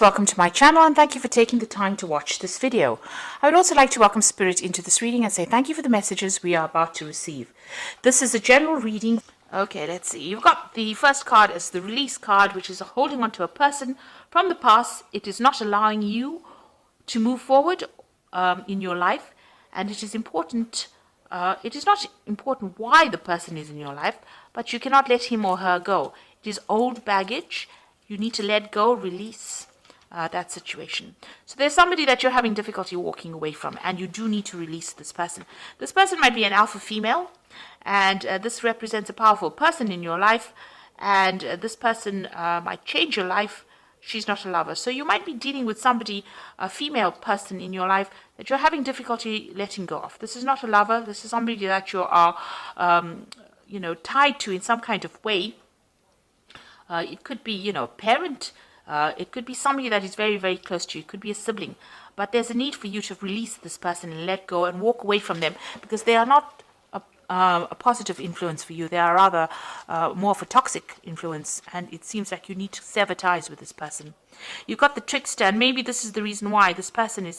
Welcome to my channel and thank you for taking the time to watch this video. I would also like to welcome Spirit into this reading and say thank you for the messages we are about to receive. This is a general reading. Okay, let's see. You've got the first card as the release card, which is holding on to a person from the past. It is not allowing you to move forward in your life, and it is important. It is not important why the person is in your life, but you cannot let him or her go. It is old baggage. You need to let go, release that situation. So there's somebody that you're having difficulty walking away from, and you do need to release this person. This person might be an alpha female, and this represents a powerful person in your life, and this person might change your life. She's not a lover. So you might be dealing with somebody, a female person in your life, that you're having difficulty letting go of. This is not a lover. This is somebody that you are, tied to in some kind of way. It could be, a parent. It could be somebody that is very, very close to you. It could be a sibling. But there's a need for you to release this person and let go and walk away from them because they are not a positive influence for you. They are rather more of a toxic influence, and it seems like you need to sever ties with this person. You've got the trickster, and maybe this is the reason why this person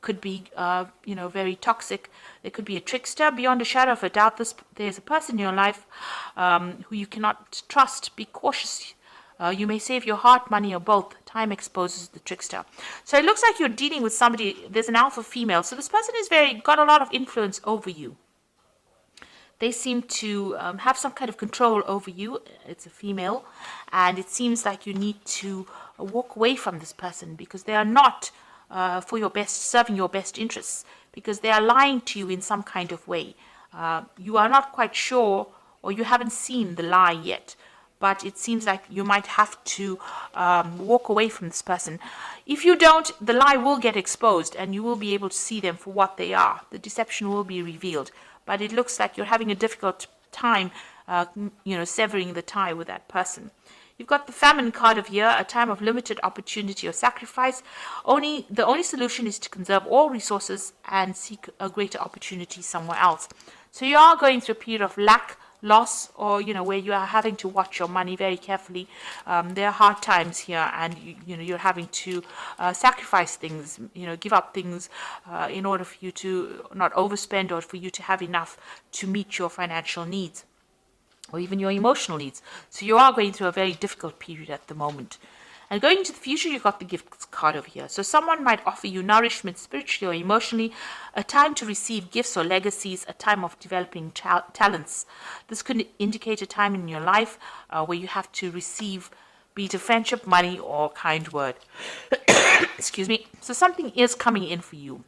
could be, very toxic. There could be a trickster. Beyond a shadow of a doubt, there's a person in your life who you cannot trust. Be cautious. You may save your heart, money, or both. Time exposes the trickster. So it looks like you're dealing with somebody. There's an alpha female. So this person is got a lot of influence over you. They seem to have some kind of control over you. It's a female. And it seems like you need to walk away from this person because they are not for your best, serving your best interests, because they are lying to you in some kind of way. You are not quite sure, or you haven't seen the lie yet, but it seems like you might have to walk away from this person. If you don't, the lie will get exposed and you will be able to see them for what they are. The deception will be revealed, but it looks like you're having a difficult time, severing the tie with that person. You've got the famine card of here, a time of limited opportunity or sacrifice. The only solution is to conserve all resources and seek a greater opportunity somewhere else. So you are going through a period of lack, loss, or where you are having to watch your money very carefully. There are hard times here, and you're having to sacrifice things, give up things in order for you to not overspend or for you to have enough to meet your financial needs or even your emotional needs. So you are going through a very difficult period at the moment. And going into the future, you've got the gift card over here. So someone might offer you nourishment spiritually or emotionally, a time to receive gifts or legacies, a time of developing talents. This could indicate a time in your life where you have to receive, be it a friendship, money, or kind word. Excuse me. So something is coming in for you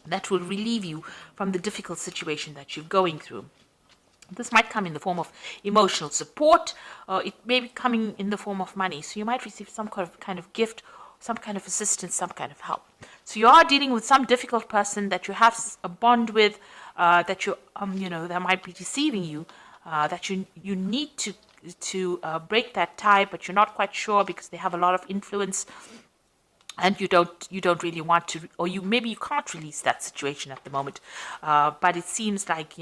that will relieve you from the difficult situation that you're going through. This might come in the form of emotional support, or it may be coming in the form of money. So you might receive some kind of gift, some kind of assistance, some kind of help. So you are dealing with some difficult person that you have a bond with, that that might be deceiving you, that you need to break that tie, but you're not quite sure because they have a lot of influence. And you don't really want to, or maybe you can't release that situation at the moment. But it seems like,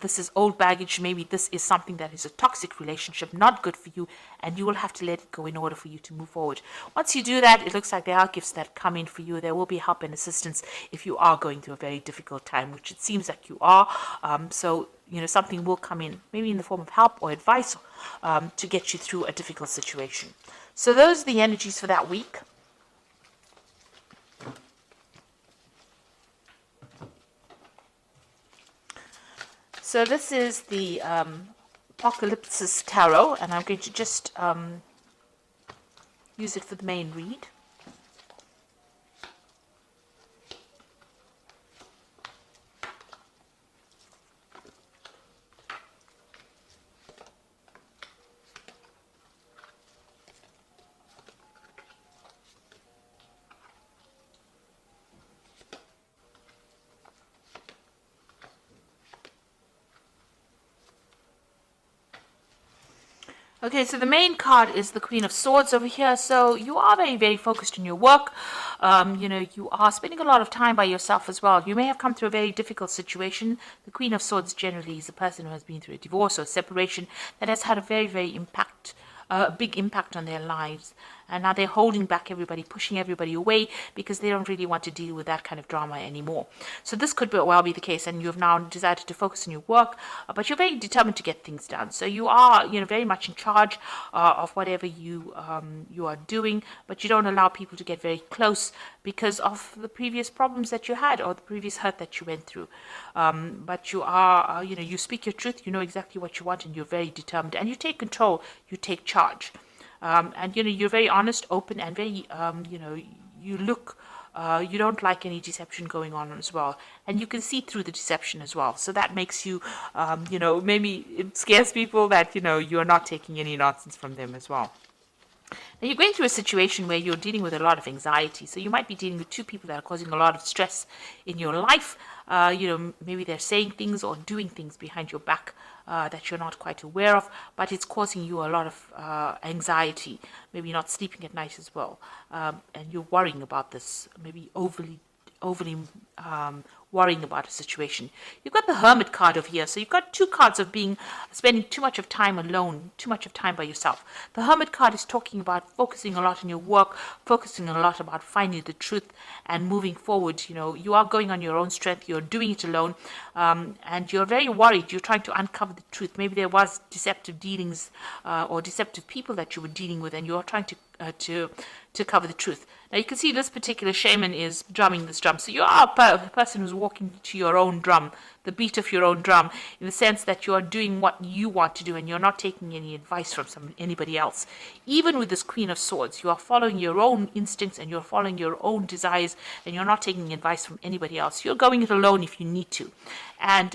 this is old baggage. Maybe this is something that is a toxic relationship, not good for you, and you will have to let it go in order for you to move forward. Once you do that, it looks like there are gifts that come in for you. There will be help and assistance if you are going through a very difficult time, which it seems like you are. So something will come in, maybe in the form of help or advice, to get you through a difficult situation. So those are the energies for that week. So this is the Apocalypsis Tarot, and I'm going to just use it for the main read. Okay, so the main card is the Queen of Swords over here. So you are very, very focused on your work. You are spending a lot of time by yourself as well. You may have come through a very difficult situation. The Queen of Swords generally is a person who has been through a divorce or separation that has had a very, very big impact on their lives. and now they're holding back everybody, pushing everybody away because they don't really want to deal with that kind of drama anymore. So this could well be the case, and you've now decided to focus on your work, but you're very determined to get things done. So you are, very much in charge of whatever you are doing, but you don't allow people to get very close because of the previous problems that you had or the previous hurt that you went through. But you are, you speak your truth, you know exactly what you want, and you're very determined, and you take control, you take charge. And you're very honest, open, and very you look you don't like any deception going on as well, and you can see through the deception as well. So that makes you maybe it scares people that you're not taking any nonsense from them as well. Now you're going through a situation where you're dealing with a lot of anxiety. So you might be dealing with two people that are causing a lot of stress in your life. Maybe they're saying things or doing things behind your back that you're not quite aware of, but it's causing you a lot of anxiety. Maybe not sleeping at night as well, and you're worrying about this. Maybe overly worrying about a situation. You've got the Hermit card over here. So you've got two cards of spending too much of time alone, too much of time by yourself. The Hermit card is talking about focusing a lot on your work, focusing a lot about finding the truth and moving forward. You are going on your own strength. You're doing it alone, and you're very worried. You're trying to uncover the truth. Maybe there was deceptive dealings or deceptive people that you were dealing with, and you're trying to cover the truth. Now you can see this particular shaman is drumming this drum. So you are a person who's walking to your own drum, the beat of your own drum, in the sense that you are doing what you want to do and you're not taking any advice from anybody else. Even with this Queen of Swords, you are following your own instincts and you're following your own desires, and you're not taking advice from anybody else. You're going it alone if you need to. And,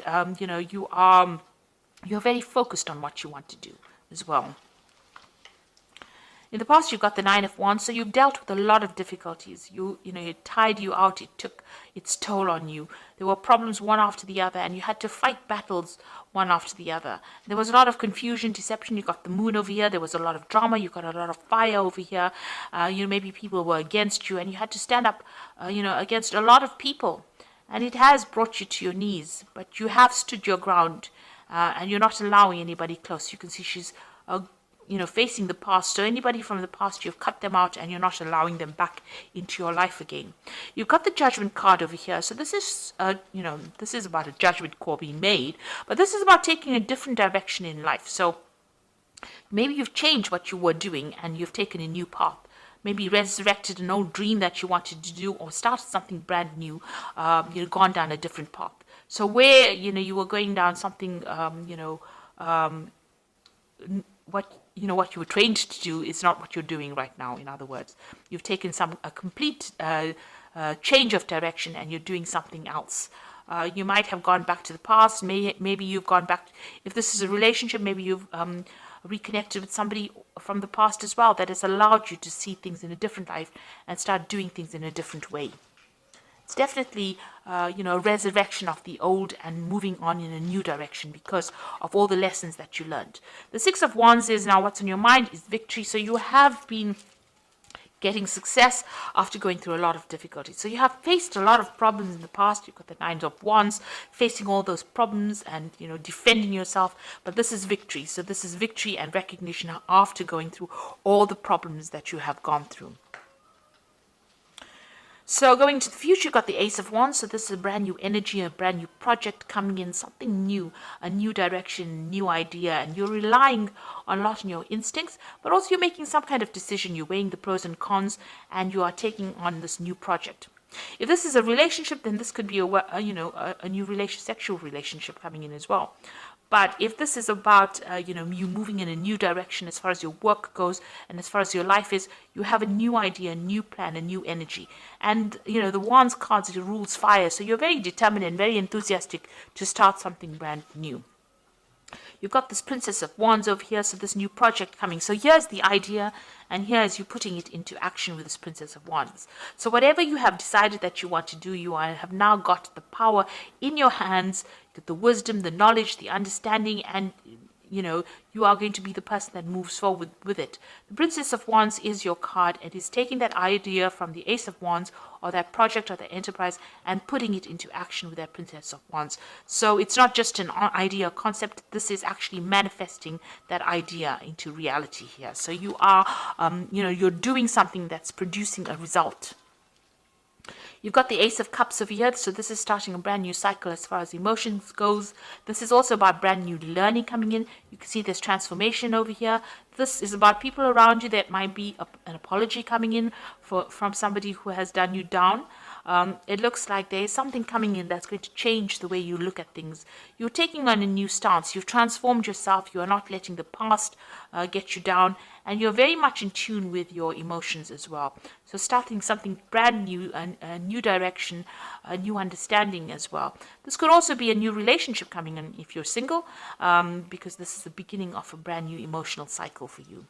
you're very focused on what you want to do as well. In the past, you've got the Nine of Wands, so you've dealt with a lot of difficulties. It tired you out. It took its toll on you. There were problems one after the other, and you had to fight battles one after the other. There was a lot of confusion, deception. You got the Moon over here. There was a lot of drama. You got a lot of fire over here. Maybe people were against you, and you had to stand up, against a lot of people. And it has brought you to your knees, but you have stood your ground, and you're not allowing anybody close. You can see she's facing the past. So anybody from the past, you've cut them out and you're not allowing them back into your life again. You've got the Judgment card over here. So this is, this is about a judgment call being made, but this is about taking a different direction in life. So maybe you've changed what you were doing and you've taken a new path. Maybe resurrected an old dream that you wanted to do, or started something brand new. You've gone down a different path. So where, you were going down something, what you were trained to do is not what you're doing right now. In other words, you've taken a complete change of direction and you're doing something else. You might have gone back to the past. Maybe you've gone back. If this is a relationship, maybe you've reconnected with somebody from the past as well that has allowed you to see things in a different life and start doing things in a different way. It's definitely, a resurrection of the old and moving on in a new direction because of all the lessons that you learned. The Six of Wands is now what's on your mind is victory. So you have been getting success after going through a lot of difficulties. So you have faced a lot of problems in the past. You've got the Nine of Wands, facing all those problems and, defending yourself. But this is victory. So this is victory and recognition after going through all the problems that you have gone through. So going to the future, you've got the Ace of Wands. So this is a brand new energy, a brand new project coming in, something new, a new direction, new idea. And you're relying a lot on your instincts, but also you're making some kind of decision. You're weighing the pros and cons, and you are taking on this new project. If this is a relationship, then this could be a new sexual relationship coming in as well. But if this is about, you moving in a new direction as far as your work goes and as far as your life is, you have a new idea, a new plan, a new energy. And, the Wands cards, it rules fire. So you're very determined and very enthusiastic to start something brand new. You've got this Princess of Wands over here, so this new project coming. So here's the idea, and here's you putting it into action with this Princess of Wands. So whatever you have decided that you want to do, you have now got the power in your hands, the wisdom, the knowledge, the understanding, and you are going to be the person that moves forward with it. The Princess of Wands is your card. It is taking that idea from the Ace of Wands or that project or the enterprise and putting it into action with that Princess of Wands. So it's not just an idea or concept. This is actually manifesting that idea into reality here. So you are, you're doing something that's producing a result. You've got the Ace of Cups over here, so this is starting a brand new cycle as far as emotions goes. This is also about brand new learning coming in. You can see there's transformation over here. This is about people around you. That might be an apology coming in from somebody who has done you down. It looks like there is something coming in that's going to change the way you look at things. You're taking on a new stance. You've transformed yourself. You are not letting the past get you down. And you're very much in tune with your emotions as well. So starting something brand new, a new direction, a new understanding as well. This could also be a new relationship coming in if you're single, because this is the beginning of a brand new emotional cycle for you.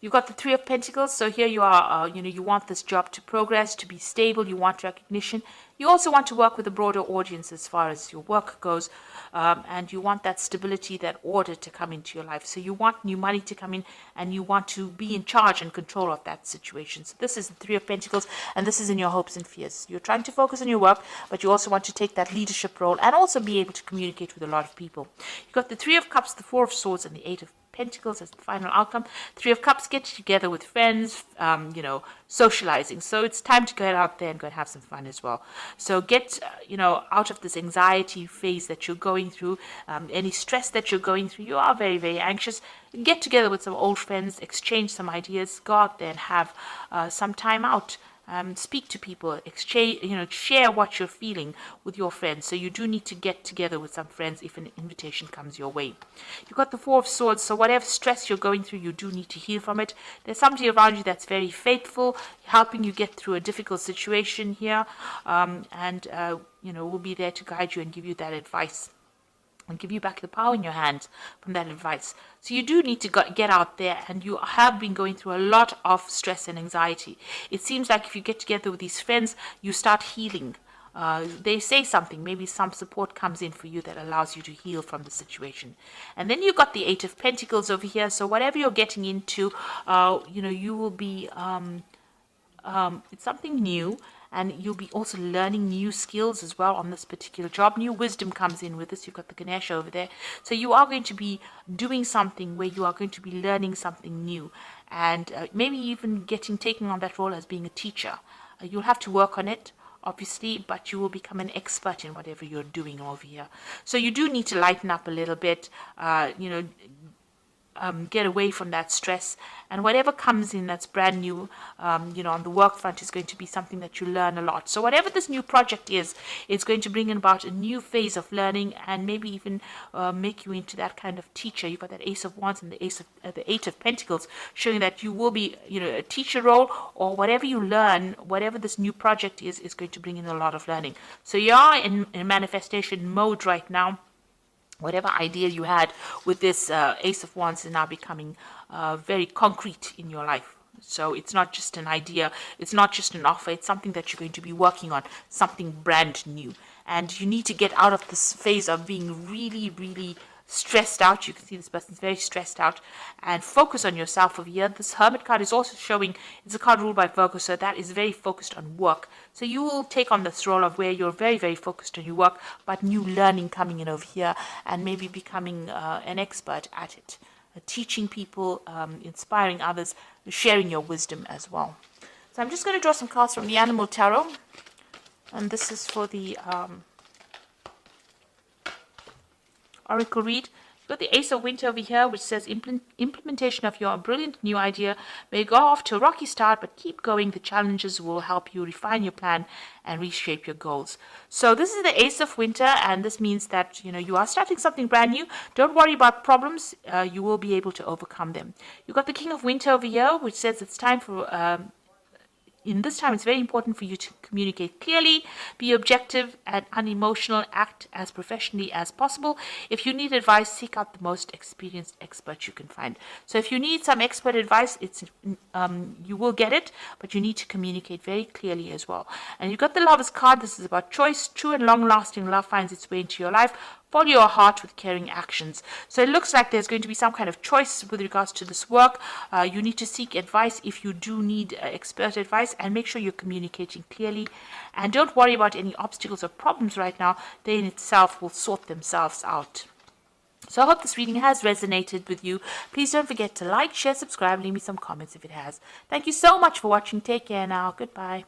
You've got the Three of Pentacles, so here you are, you want this job to progress, to be stable, you want recognition. You also want to work with a broader audience as far as your work goes, and you want that stability, that order to come into your life. So you want new money to come in, and you want to be in charge and control of that situation. So this is the Three of Pentacles, and this is in your hopes and fears. You're trying to focus on your work, but you also want to take that leadership role and also be able to communicate with a lot of people. You've got the Three of Cups, the Four of Swords, and the Eight of Pentacles as the final outcome. Three of Cups, get together with friends, socializing. So it's time to get out there and go and have some fun as well. So get, out of this anxiety phase that you're going through, any stress that you're going through. You are very, very anxious. Get together with some old friends, exchange some ideas, go out there and have some time out. Speak to people, exchange, share what you're feeling with your friends. So you do need to get together with some friends if an invitation comes your way. You've got the Four of Swords, so whatever stress you're going through, you do need to heal from it. There's somebody around you that's very faithful, helping you get through a difficult situation here, and will be there to guide you and give you that advice and give you back the power in your hands from that advice. So you do need to get out there, and you have been going through a lot of stress and anxiety. It seems like if you get together with these friends, you start healing. They say something, maybe some support comes in for you that allows you to heal from the situation. And then you've got the Eight of Pentacles over here. So whatever you're getting into, you will be, it's something new. And you'll be also learning new skills as well on this particular job. New wisdom comes in with this. You've got the Ganesha over there. So you are going to be doing something where you are going to be learning something new. And maybe even taking on that role as being a teacher. You'll have to work on it, obviously, but you will become an expert in whatever you're doing over here. So you do need to lighten up a little bit, get away from that stress, and whatever comes in that's brand new, on the work front is going to be something that you learn a lot. So whatever this new project is, it's going to bring in about a new phase of learning, and maybe even make you into that kind of teacher. You've got that Ace of Wands and the the Eight of Pentacles, showing that you will be, a teacher role, or whatever you learn, whatever this new project is going to bring in a lot of learning. So you are in manifestation mode right now. Whatever idea you had with this Ace of Wands is now becoming very concrete in your life. So it's not just an idea, it's not just an offer, it's something that you're going to be working on, something brand new. And you need to get out of this phase of being really, really stressed out. You can see this person's very stressed out, and focus on yourself over here. This Hermit card is also showing it's a card ruled by Virgo, so that is very focused on work. So you will take on this role of where you're very, very focused on your work, but new learning coming in over here, and maybe becoming an expert at it, teaching people, inspiring others, sharing your wisdom as well. So I'm just going to draw some cards from the Animal Tarot, and this is for the Oracle read. You've got the Ace of Winter over here, which says implementation of your brilliant new idea may go off to a rocky start, but keep going. The challenges will help you refine your plan and reshape your goals. So this is the Ace of Winter, and this means that you are starting something brand new. Don't worry about problems. You will be able to overcome them. You've got the King of Winter over here, which says it's time for in this time, it's very important for you to communicate clearly, be objective and unemotional, act as professionally as possible. If you need advice, seek out the most experienced expert you can find. So if you need some expert advice, you will get it, but you need to communicate very clearly as well. And you've got the Lovers card. This is about choice. True and long-lasting love finds its way into your life. follow your heart with caring actions. So it looks like there's going to be some kind of choice with regards to this work. You need to seek advice if you do need expert advice, and make sure you're communicating clearly. And don't worry about any obstacles or problems right now. They in itself will sort themselves out. So I hope this reading has resonated with you. Please don't forget to like, share, subscribe, leave me some comments if it has. Thank you so much for watching. Take care now. Goodbye.